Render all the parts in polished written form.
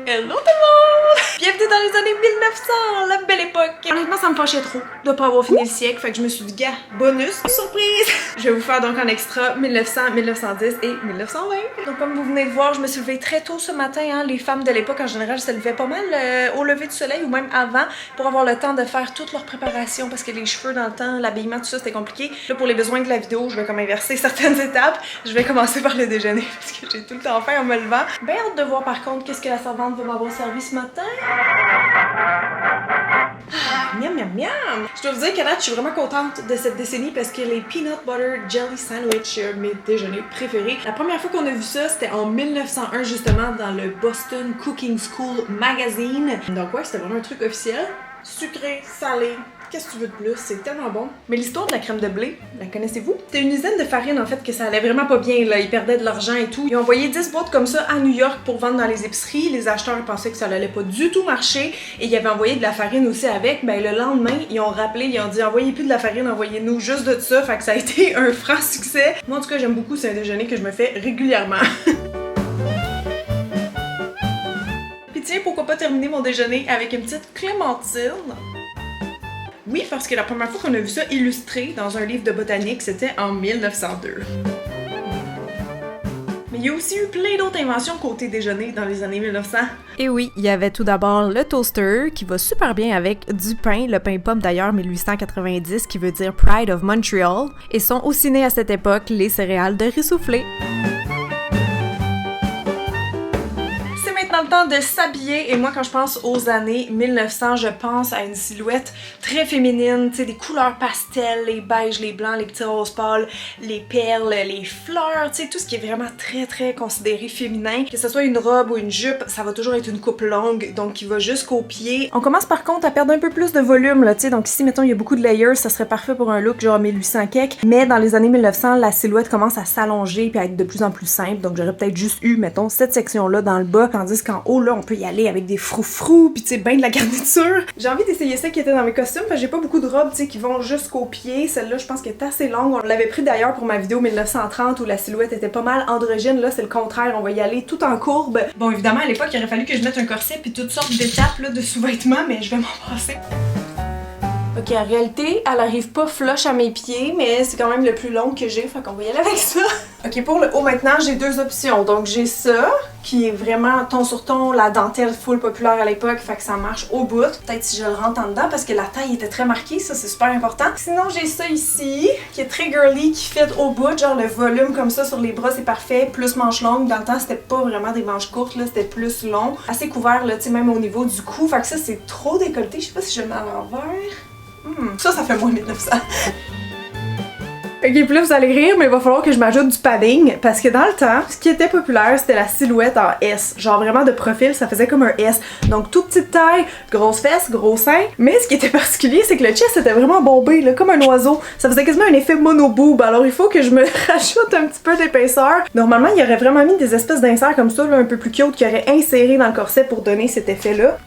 Hello tout le monde! Bienvenue dans les années 1900, la belle époque! Honnêtement, ça me fâchait trop de pas avoir fini le siècle, fait que je me suis dit, gars, bonus, surprise! Je vais vous faire donc en extra 1900, 1910 et 1920. Donc comme vous venez de voir, je me suis levée très tôt ce matin, hein. Les femmes de l'époque en général se levaient pas mal au lever du soleil ou même avant pour avoir le temps de faire toute leur préparation parce que les cheveux dans le temps, l'habillement, tout ça, c'était compliqué. Là, pour les besoins de la vidéo, je vais comme inverser certaines étapes. Je vais commencer par le déjeuner parce que j'ai tout le temps faim en me levant. Ben hâte de voir par contre qu'est-ce que la servante va m'avoir servi ce matin. Ah, miam miam miam! Je dois vous dire qu'à date, je suis vraiment contente de cette décennie parce que les peanut butter jelly sandwich, mes déjeuners préférés. La première fois qu'on a vu ça, c'était en 1901 justement dans le Boston Cooking School Magazine. Donc ouais, c'était vraiment un truc officiel. Sucré, salé, qu'est-ce que tu veux de plus? C'est tellement bon. Mais l'histoire de la crème de blé, la connaissez-vous? C'était une usine de farine en fait que ça allait vraiment pas bien là, ils perdaient de l'argent et tout. Ils ont envoyé 10 boîtes comme ça à New York pour vendre dans les épiceries. Les acheteurs pensaient que ça allait pas du tout marcher et ils avaient envoyé de la farine aussi avec. Ben le lendemain, ils ont rappelé, ils ont dit envoyez plus de la farine, envoyez-nous juste de ça. Fait que ça a été un franc succès. Moi en tout cas, j'aime beaucoup, c'est un déjeuner que je me fais régulièrement. Tiens, pourquoi pas terminer mon déjeuner avec une petite clémentine? Oui, parce que la première fois qu'on a vu ça illustré dans un livre de botanique, c'était en 1902. Mais il y a aussi eu plein d'autres inventions côté déjeuner dans les années 1900. Et oui, il y avait tout d'abord le toaster qui va super bien avec du pain, le pain pomme d'ailleurs 1890 qui veut dire Pride of Montreal, et sont aussi nés à cette époque les céréales de riz soufflé. Dans le temps de s'habiller et moi quand je pense aux années 1900 je pense à une silhouette très féminine, tu sais des couleurs pastel, les beiges, les blancs, les petits roses pâles, les perles, les fleurs, tu sais tout ce qui est vraiment très considéré féminin, que ce soit une robe ou une jupe, ça va toujours être une coupe longue donc qui va jusqu'aux pieds. On commence par contre à perdre un peu plus de volume là, tu sais donc ici mettons il y a beaucoup de layers, ça serait parfait pour un look genre 1800 kek, mais dans les années 1900 la silhouette commence à s'allonger puis à être de plus en plus simple donc j'aurais peut-être juste eu mettons cette section là dans le bas tandis qu'en haut, là, on peut y aller avec des froufrous, pis tu sais, ben de la garniture. J'ai envie d'essayer ça qui était dans mes costumes, parce que j'ai pas beaucoup de robes, tu sais, qui vont jusqu'aux pieds. Celle-là, je pense qu'elle est assez longue. On l'avait pris d'ailleurs pour ma vidéo 1930 où la silhouette était pas mal androgyne. Là, c'est le contraire, on va y aller tout en courbe. Bon, évidemment, à l'époque, il aurait fallu que je mette un corset puis toutes sortes d'étapes là, de sous-vêtements, mais je vais m'en passer. Ok, en réalité, elle arrive pas flush à mes pieds, mais c'est quand même le plus long que j'ai, fait qu'on va y aller avec ça. Ok, pour le haut maintenant, j'ai deux options. Donc j'ai ça, qui est vraiment ton sur ton, la dentelle full populaire à l'époque, fait que ça marche au bout. Peut-être si je le rentre en dedans, parce que la taille était très marquée, ça c'est super important. Sinon j'ai ça ici, qui est très girly, qui fit au bout, genre le volume comme ça sur les bras c'est parfait, plus manches longues. Dans le temps c'était pas vraiment des manches courtes, là c'était plus long. Assez couvert là, tu sais, même au niveau du cou, fait que ça c'est trop décolleté, je sais pas si je le mets à l'envers. Ça fait moins 1900. Ok, puis là vous allez rire, mais il va falloir que je m'ajoute du padding parce que dans le temps, ce qui était populaire, c'était la silhouette en S. Genre vraiment de profil, ça faisait comme un S. Donc toute petite taille, grosse fesse, gros sein. Mais ce qui était particulier, c'est que le chest était vraiment bombé, là, comme un oiseau. Ça faisait quasiment un effet monoboob. Alors il faut que je me rajoute un petit peu d'épaisseur. Normalement, il aurait vraiment mis des espèces d'inserts comme ça, là, un peu plus cute, qui auraient inséré dans le corset pour donner cet effet-là.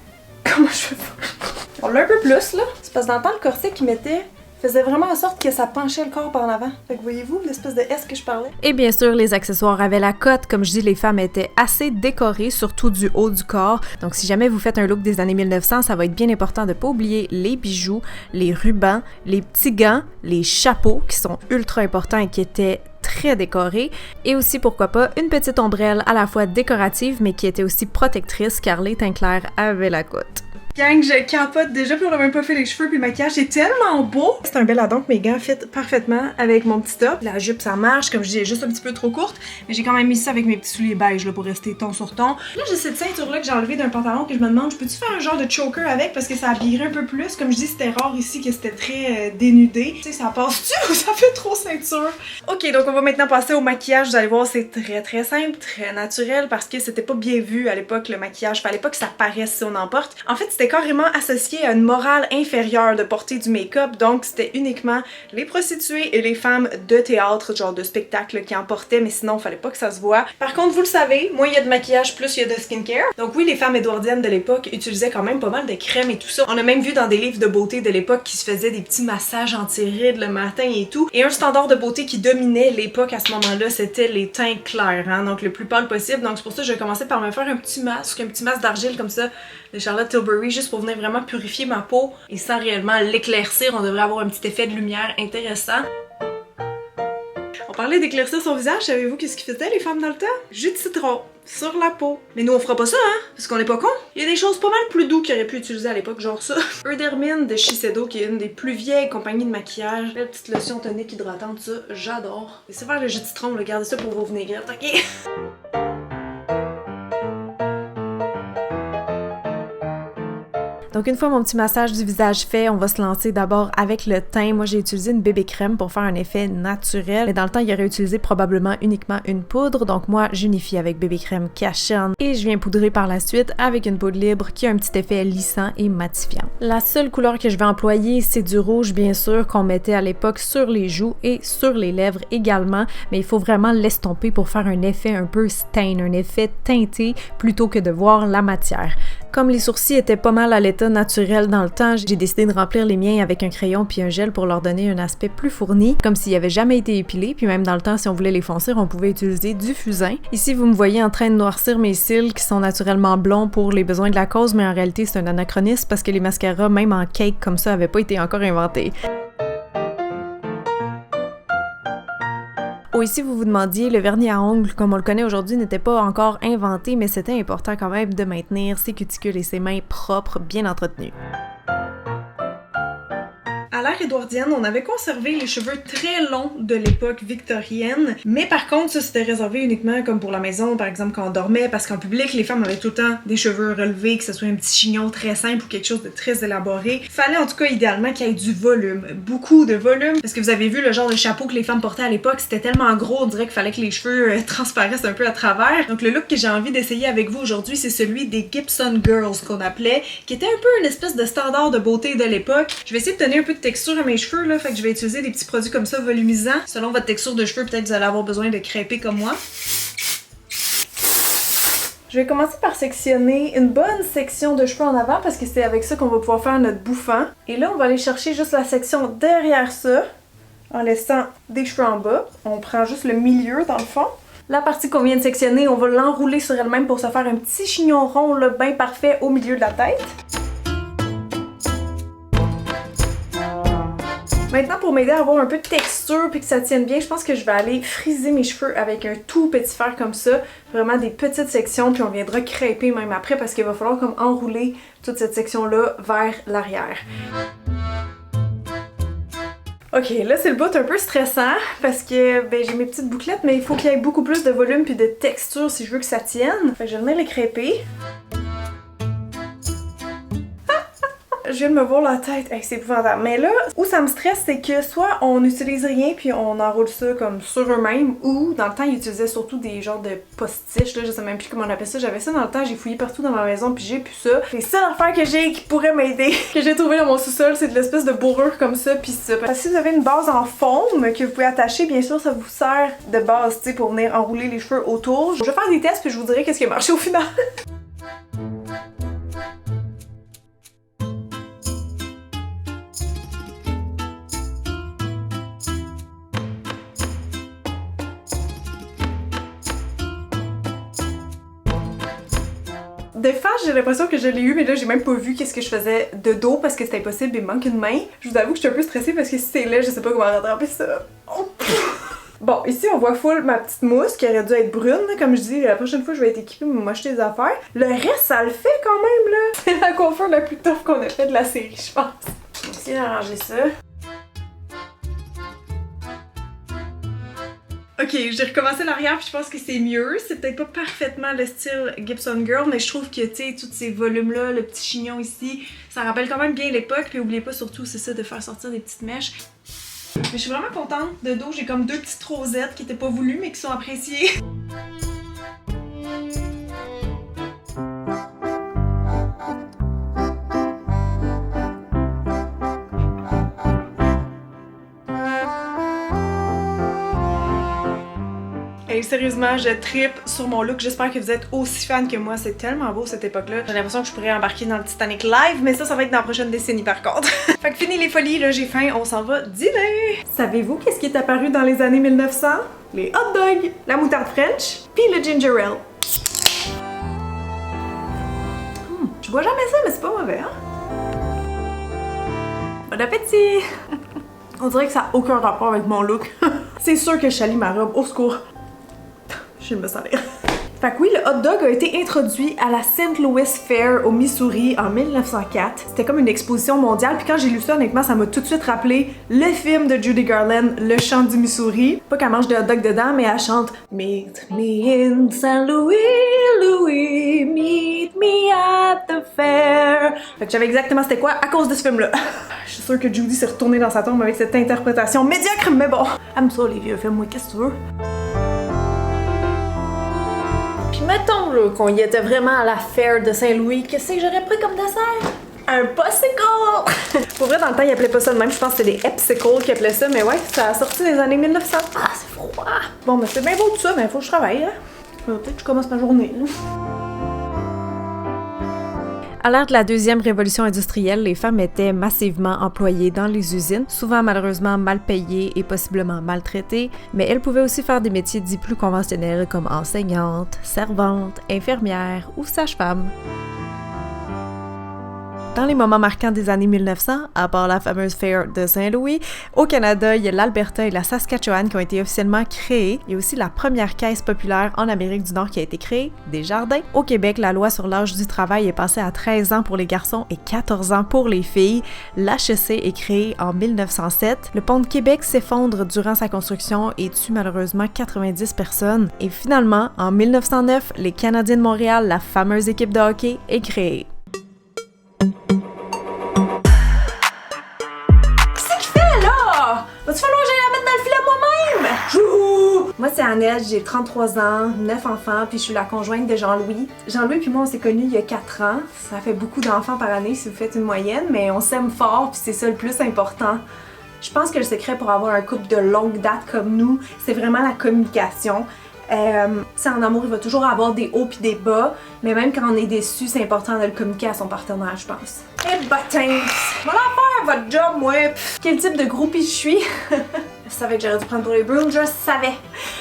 Comment je fais pas? On l'a un peu plus là. C'est parce que dans le temps, le corset qu'il mettait faisait vraiment en sorte que ça penchait le corps par en avant. Fait que voyez-vous l'espèce de S que je parlais? Et bien sûr, les accessoires avaient la cote. Comme je dis, les femmes étaient assez décorées, surtout du haut du corps. Donc si jamais vous faites un look des années 1900, ça va être bien important de pas oublier les bijoux, les rubans, les petits gants, les chapeaux qui sont ultra importants et qui étaient très décorés, et aussi pourquoi pas une petite ombrelle à la fois décorative mais qui était aussi protectrice car les teints clairs avaient la cote. Gang, je capote déjà, puis on a même pas fait les cheveux puis le maquillage, c'est tellement beau! C'est un bel addon que mes gants fit parfaitement avec mon petit top. La jupe ça marche, comme je dis, elle est juste un petit peu trop courte, mais j'ai quand même mis ça avec mes petits souliers beige là pour rester ton sur ton. Là j'ai cette ceinture là que j'ai enlevée d'un pantalon que je me demande, je peux-tu faire un genre de choker avec parce que ça habillerait un peu plus? Comme je dis, c'était rare ici que c'était très dénudé. Tu sais, ça passe-tu ou ça fait trop ceinture? Ok, donc on va maintenant passer au maquillage. Vous allez voir, c'est très simple, très naturel parce que c'était pas bien vu à l'époque le maquillage. Fallait pas que ça paraisse si on emporte. En fait, c'était c'était carrément associé à une morale inférieure de porter du make-up, donc c'était uniquement les prostituées et les femmes de théâtre, genre de spectacle qui en portaient, mais sinon fallait pas que ça se voit. Par contre, vous le savez, moins il y a de maquillage, plus il y a de skincare. Donc oui, les femmes édouardiennes de l'époque utilisaient quand même pas mal de crèmes et tout ça. On a même vu dans des livres de beauté de l'époque qui se faisaient des petits massages anti-rides le matin et tout. Et un standard de beauté qui dominait l'époque à ce moment-là, c'était les teints clairs, hein, donc le plus pâle possible. Donc c'est pour ça que je vais commencer par me faire un petit masque d'argile comme ça de Charlotte Tilbury, juste pour venir vraiment purifier ma peau et sans réellement l'éclaircir. On devrait avoir un petit effet de lumière intéressant. On parlait d'éclaircir son visage, savez-vous qu'est-ce qu'ils faisaient les femmes dans le temps? Jus de citron sur la peau. Mais nous on fera pas ça, hein, parce qu'on est pas cons. Il y a des choses pas mal plus doux qu'ils auraient pu utiliser à l'époque, genre ça. Eudermine de Shiseido, qui est une des plus vieilles compagnies de maquillage. Belle petite lotion tonique hydratante, ça, j'adore. Laissez faire le jus de citron, gardez ça pour vos vinaigrettes, ok? Donc une fois mon petit massage du visage fait, on va se lancer d'abord avec le teint. Moi j'ai utilisé une bébé crème pour faire un effet naturel, mais dans le temps il aurait utilisé probablement uniquement une poudre, donc moi j'unifie avec bébé crème Cachan et je viens poudrer par la suite avec une poudre libre qui a un petit effet lissant et matifiant. La seule couleur que je vais employer c'est du rouge bien sûr qu'on mettait à l'époque sur les joues et sur les lèvres également, mais il faut vraiment l'estomper pour faire un effet un peu stain, un effet teinté plutôt que de voir la matière. Comme les sourcils étaient pas mal à l'état naturel dans le temps, j'ai décidé de remplir les miens avec un crayon puis un gel pour leur donner un aspect plus fourni, comme s'ils avaient jamais été épilés, puis même dans le temps, si on voulait les foncir, on pouvait utiliser du fusain. Ici, vous me voyez en train de noircir mes cils qui sont naturellement blonds pour les besoins de la cause, mais en réalité, c'est un anachronisme parce que les mascaras, même en cake comme ça, avaient pas été encore inventés. Oh, ici, vous vous demandiez, le vernis à ongles, comme on le connaît aujourd'hui, n'était pas encore inventé, mais c'était important quand même de maintenir ses cuticules et ses mains propres, bien entretenues. À l'ère édouardienne, on avait conservé les cheveux très longs de l'époque victorienne, mais par contre, ça c'était réservé uniquement comme pour la maison, par exemple quand on dormait, parce qu'en public, les femmes avaient tout le temps des cheveux relevés, que ce soit un petit chignon très simple ou quelque chose de très élaboré. Il fallait en tout cas idéalement qu'il y ait du volume, beaucoup de volume, parce que vous avez vu le genre de chapeau que les femmes portaient à l'époque, c'était tellement gros, on dirait qu'il fallait que les cheveux transparaissent un peu à travers. Donc le look que j'ai envie d'essayer avec vous aujourd'hui, c'est celui des Gibson Girls qu'on appelait, qui était un peu une espèce de standard de beauté de l'époque. Je vais essayer de donner un peu de texture à mes cheveux là, fait que je vais utiliser des petits produits comme ça volumisants. Selon votre texture de cheveux, peut-être vous allez avoir besoin de crêper comme moi. Je vais commencer par sectionner une bonne section de cheveux en avant parce que c'est avec ça qu'on va pouvoir faire notre bouffant. Et là, on va aller chercher juste la section derrière ça en laissant des cheveux en bas. On prend juste le milieu dans le fond. La partie qu'on vient de sectionner, on va l'enrouler sur elle-même pour se faire un petit chignon rond là, bien parfait au milieu de la tête. Maintenant, pour m'aider à avoir un peu de texture puis que ça tienne bien, je pense que je vais aller friser mes cheveux avec un tout petit fer comme ça. Vraiment des petites sections, puis on viendra crêper même après parce qu'il va falloir comme enrouler toute cette section-là vers l'arrière. Ok, là c'est le bout un peu stressant parce que ben, j'ai mes petites bouclettes, mais il faut qu'il y ait beaucoup plus de volume puis de texture si je veux que ça tienne. Fait que je vais venir les crêper. Je viens de me voir la tête, hey, c'est épouvantable. Mais là, où ça me stresse, c'est que soit on n'utilise rien puis on enroule ça comme sur eux-mêmes, ou dans le temps, ils utilisaient surtout des genres de postiches, là, je sais même plus comment on appelle ça. J'avais ça dans le temps, j'ai fouillé partout dans ma maison puis j'ai plus ça. Les seules affaires que j'ai qui pourraient m'aider, que j'ai trouvé dans mon sous-sol, c'est de l'espèce de bourrure comme ça puis ça. Parce que si vous avez une base en forme que vous pouvez attacher, bien sûr, ça vous sert de base, tu sais, pour venir enrouler les cheveux autour. Je vais faire des tests puis je vous dirai qu'est-ce qui a marché au final. De face, j'ai l'impression que je l'ai eu, mais là, j'ai même pas vu qu'est-ce que je faisais de dos parce que c'était impossible, il me manque une main. Je vous avoue que je suis un peu stressée parce que si c'est laid, je sais pas comment rattraper ça. Oh. Bon, ici, on voit full ma petite mousse qui aurait dû être brune. Comme je dis, la prochaine fois, je vais être équipée pour m'acheter des affaires. Le reste, ça le fait quand même, là. C'est la coiffure la plus tough qu'on a fait de la série, je pense. Je vais essayer d'arranger ça. Ok, j'ai recommencé l'arrière puis je pense que c'est mieux. C'est peut-être pas parfaitement le style Gibson Girl, mais je trouve que, tu sais, tous ces volumes-là, le petit chignon ici, ça rappelle quand même bien l'époque. Puis oubliez pas surtout, c'est ça, de faire sortir des petites mèches. Mais je suis vraiment contente de dos. J'ai comme deux petites rosettes qui étaient pas voulues, mais qui sont appréciées. Et sérieusement, je trippe sur mon look. J'espère que vous êtes aussi fan que moi. C'est tellement beau cette époque-là. J'ai l'impression que je pourrais embarquer dans le Titanic live, mais ça va être dans la prochaine décennie par contre. Fait que fini les folies, là j'ai faim, on s'en va dîner! Savez-vous qu'est-ce qui est apparu dans les années 1900? Les hot dogs, la moutarde French, puis le ginger ale. Je bois jamais ça, mais c'est pas mauvais, hein? Bon appétit! On dirait que ça n'a aucun rapport avec mon look. C'est sûr que je salis ma robe, au secours. Je vais me salir. Fait que oui, le hot dog a été introduit à la St. Louis Fair au Missouri en 1904. C'était comme une exposition mondiale, puis quand j'ai lu ça, honnêtement, ça m'a tout de suite rappelé le film de Judy Garland, Le Chant du Missouri. Pas qu'elle mange des hot dogs dedans, mais elle chante Meet me in St. Louis, Louis, meet me at the fair. Fait que j'avais exactement c'était quoi à cause de ce film-là. Je suis sûre que Judy s'est retournée dans sa tombe avec cette interprétation médiocre, mais bon. Aime ça les vieux films, moi, qu'est-ce que tu veux? Puis mettons là qu'on y était vraiment à la fair de Saint-Louis, qu'est-ce que j'aurais pris comme dessert? Un popsicle! Pour vrai, dans le temps, ils appelaient pas ça de même, je pense que c'était des epsicles qu'ils appelaient ça, mais ouais, ça a sorti dans les années 1900. Ah, c'est froid! Bon, ben c'est bien beau tout ça, mais faut que je travaille, hein. Peut-être que je commence ma journée, là. À l'ère de la deuxième révolution industrielle, les femmes étaient massivement employées dans les usines, souvent malheureusement mal payées et possiblement maltraitées, mais elles pouvaient aussi faire des métiers dits plus conventionnels comme enseignantes, servantes, infirmières ou sages-femmes. Dans les moments marquants des années 1900, à part la fameuse Fair de Saint-Louis, au Canada, il y a l'Alberta et la Saskatchewan qui ont été officiellement créées. Il y a aussi la première caisse populaire en Amérique du Nord qui a été créée, Desjardins. Au Québec, la loi sur l'âge du travail est passée à 13 ans pour les garçons et 14 ans pour les filles. L'HEC est créé en 1907. Le pont de Québec s'effondre durant sa construction et tue malheureusement 90 personnes. Et finalement, en 1909, les Canadiens de Montréal, la fameuse équipe de hockey, est créée. Va-tu falloir que j'aille la mettre dans le filet moi-même? Jouhou! Moi, c'est Annette, j'ai 33 ans, 9 enfants, puis je suis la conjointe de Jean-Louis. Jean-Louis puis moi, on s'est connus il y a 4 ans. Ça fait beaucoup d'enfants par année si vous faites une moyenne, mais on s'aime fort, puis c'est ça le plus important. Je pense que le secret pour avoir un couple de longue date comme nous, c'est vraiment la communication. En amour, il va toujours avoir des hauts puis des bas, mais même quand on est déçu, c'est important de le communiquer à son partenaire, je pense. Eh bâtins! Voilà faire votre job, moi! Quel type de groupie je suis? Je savais que j'aurais dû prendre pour les Bruins, je savais!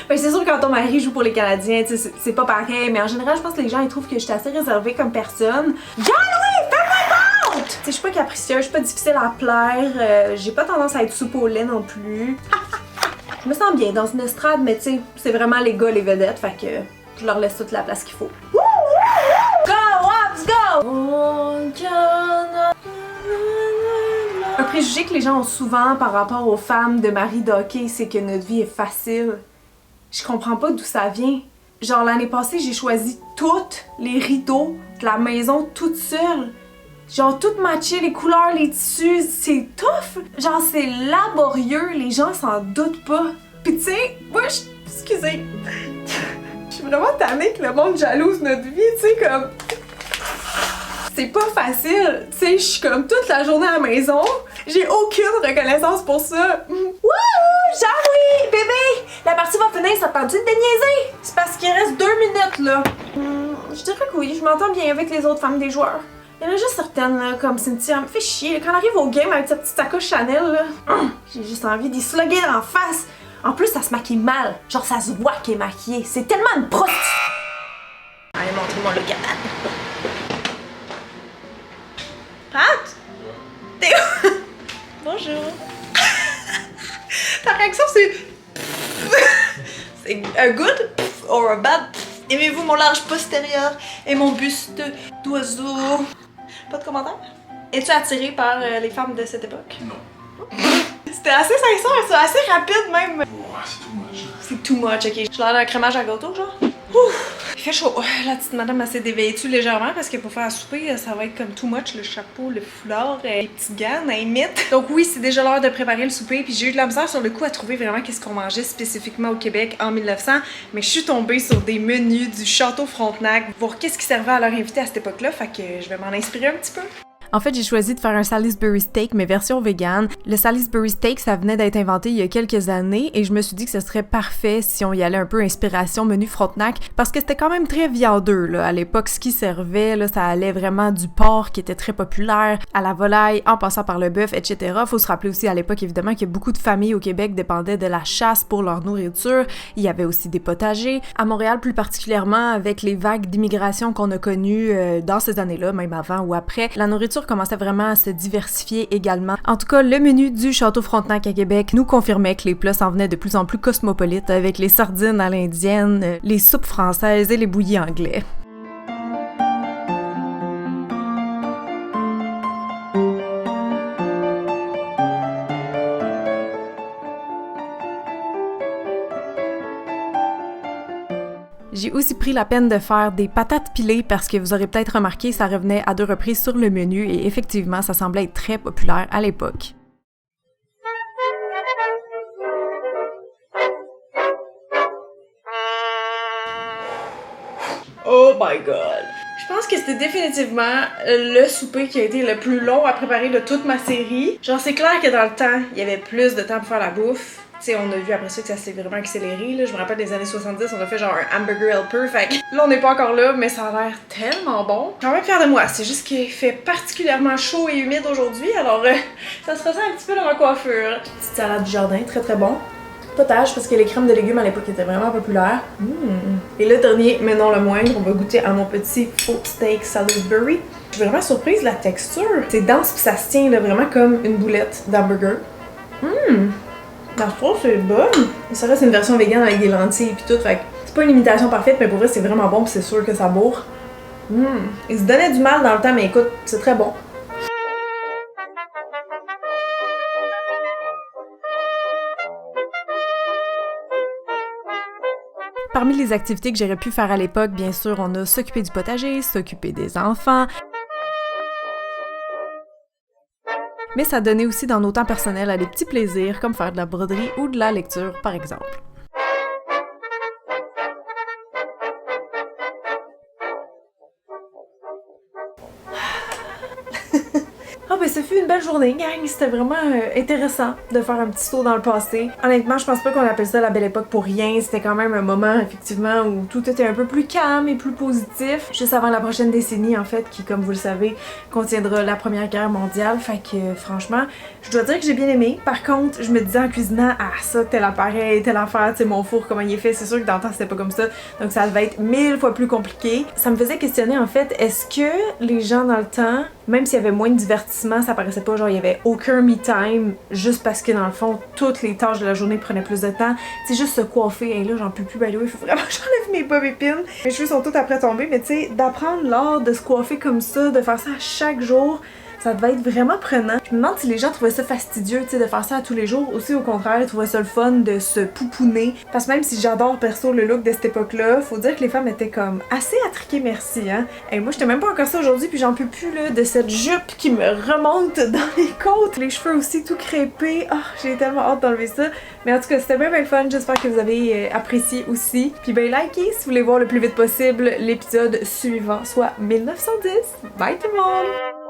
Ben, c'est sûr que quand ton mari joue pour les Canadiens, c'est pas pareil, mais en général, je pense que les gens ils trouvent que je suis assez réservée comme personne. Jean-Louis, fais-moi compte! Je suis pas capricieuse, je suis pas difficile à plaire, j'ai pas tendance à être soupe au lait non plus. Je me sens bien dans une estrade, mais tu sais, c'est vraiment les gars, les vedettes, fait que je leur laisse toute la place qu'il faut. Go, let's go! Un préjugé que les gens ont souvent par rapport aux femmes de mari de hockey, c'est que notre vie est facile. Je comprends pas d'où ça vient. Genre l'année passée, j'ai choisi toutes les rideaux de la maison toute seule. Genre tout matcher, les couleurs, les tissus, c'est tough! Genre c'est laborieux, les gens s'en doutent pas. Pis tu sais, moi excusez, je suis vraiment tannée que le monde jalouse notre vie, tu sais comme... C'est pas facile, tu sais, je suis comme toute la journée à la maison, j'ai aucune reconnaissance pour ça. Wouhou! Jean-Louis, bébé! La partie va finir, ça te tente-tu de déniaiser? C'est parce qu'il reste 2 minutes là. Je dirais que oui, je m'entends bien avec les autres femmes des joueurs. Il y en a juste certaines, là, comme Cynthia, me fait chier. Quand elle arrive au game avec sa petite sacoche Chanel, là, j'ai juste envie d'y slugger en face. En plus, ça se maquille mal. Genre, ça se voit qu'elle est maquillée. C'est tellement une prostituée. Allez, montre-moi le cabane. Pat? T'es où? Bonjour. Ta réaction, c'est... c'est a good or a bad? Aimez-vous mon large postérieur et mon buste d'oiseau? Pas de commentaire? Es-tu attiré par les femmes de cette époque? Non. C'était assez sincère, c'est assez rapide même. Oh, c'est too much. C'est too much, ok. J'ai l'air d'un crémage à gâteau, genre? Ouf! Il fait chaud. La petite madame, elle s'est déveillée-tu légèrement parce que pour faire à souper, ça va être comme too much, le chapeau, le foulard, les petites gants, imite. Donc oui, c'est déjà l'heure de préparer le souper, puis j'ai eu de la misère sur le coup à trouver vraiment qu'est-ce qu'on mangeait spécifiquement au Québec en 1900, mais je suis tombée sur des menus du Château Frontenac, voir qu'est-ce qui servait à leur invité à cette époque-là, fait que je vais m'en inspirer un petit peu. En fait, j'ai choisi de faire un Salisbury steak, mais version vegan. Le Salisbury steak, ça venait d'être inventé il y a quelques années et je me suis dit que ce serait parfait si on y allait un peu inspiration menu Frontenac parce que c'était quand même très viandeux, là. À l'époque, ce qui servait, là, ça allait vraiment du porc qui était très populaire, à la volaille, en passant par le bœuf, etc. Faut se rappeler aussi à l'époque, évidemment, que beaucoup de familles au Québec dépendaient de la chasse pour leur nourriture. Il y avait aussi des potagers. À Montréal, plus particulièrement, avec les vagues d'immigration qu'on a connues dans ces années-là, même avant ou après, la nourriture commençait vraiment à se diversifier également. En tout cas, le menu du Château Frontenac à Québec nous confirmait que les plats s'en venaient de plus en plus cosmopolites avec les sardines à l'indienne, les soupes françaises et les bouillis anglais. J'ai aussi pris la peine de faire des patates pilées parce que vous aurez peut-être remarqué, ça revenait à 2 reprises sur le menu et effectivement, ça semblait être très populaire à l'époque. Oh my god! Je pense que c'était définitivement le souper qui a été le plus long à préparer de toute ma série. Genre, c'est clair que dans le temps, il y avait plus de temps pour faire la bouffe. Tu sais, on a vu après ça que ça s'est vraiment accéléré, là. Je me rappelle des années 70, on a fait genre un hamburger helper, fait que là, on n'est pas encore là, mais ça a l'air tellement bon. Je suis quand même fière de moi, c'est juste qu'il fait particulièrement chaud et humide aujourd'hui, alors ça se ressent un petit peu dans ma coiffure. Petite salade du jardin, très très bon. Potage, parce que les crèmes de légumes à l'époque étaient vraiment populaires. Et le dernier, mais non le moindre, on va goûter à mon petit faux steak Salisbury. Je suis vraiment surprise de la texture. C'est dense pis ça se tient là, vraiment comme une boulette d'hamburger. La sauce c'est bonne. Ça reste une version vegan avec des lentilles et tout, fait que c'est pas une imitation parfaite, mais pour vrai c'est vraiment bon pis c'est sûr que ça bourre. Il se donnait du mal dans le temps, mais écoute, c'est très bon. Parmi les activités que j'aurais pu faire à l'époque, bien sûr, on a s'occuper du potager, s'occuper des enfants. Mais ça donnait aussi dans nos temps personnels à des petits plaisirs comme faire de la broderie ou de la lecture, par exemple. Ah ben ça fut une belle journée, gang! C'était vraiment intéressant de faire un petit saut dans le passé. Honnêtement, je pense pas qu'on appelle ça la belle époque pour rien. C'était quand même un moment, effectivement, où tout était un peu plus calme et plus positif. Juste avant la prochaine décennie, en fait, qui, comme vous le savez, contiendra la Première Guerre mondiale. Fait que, franchement, je dois dire que j'ai bien aimé. Par contre, je me disais en cuisinant, ah ça, tel appareil, telle affaire, tu sais, mon four, comment il est fait. C'est sûr que dans le temps, c'était pas comme ça. Donc ça devait être 1000 fois plus compliqué. Ça me faisait questionner, en fait, est-ce que les gens dans le temps, même s'il y avait moins de divertissement, ça paraissait pas genre il y avait aucun me time juste parce que dans le fond toutes les tâches de la journée prenaient plus de temps. C'est juste se coiffer, et là j'en peux plus, il faut vraiment que j'enlève mes bob épines. Mes cheveux sont tous après tomber, mais tu sais, d'apprendre l'art de se coiffer comme ça, de faire ça à chaque jour, ça devait être vraiment prenant. Je me demande si les gens trouvaient ça fastidieux, tu sais, de faire ça à tous les jours. Aussi, au contraire, ils trouvaient ça le fun de se pouponner. Parce que même si j'adore perso le look de cette époque-là, faut dire que les femmes étaient comme assez attriquées, merci, hein. Et moi, j'étais même pas encore ça aujourd'hui, puis j'en peux plus, là, de cette jupe qui me remonte dans les côtes. Les cheveux aussi tout crépés. Oh, j'ai tellement hâte d'enlever ça. Mais en tout cas, c'était bien le fun. J'espère que vous avez apprécié aussi. Puis ben, likez si vous voulez voir le plus vite possible l'épisode suivant, soit 1910. Bye tout le monde!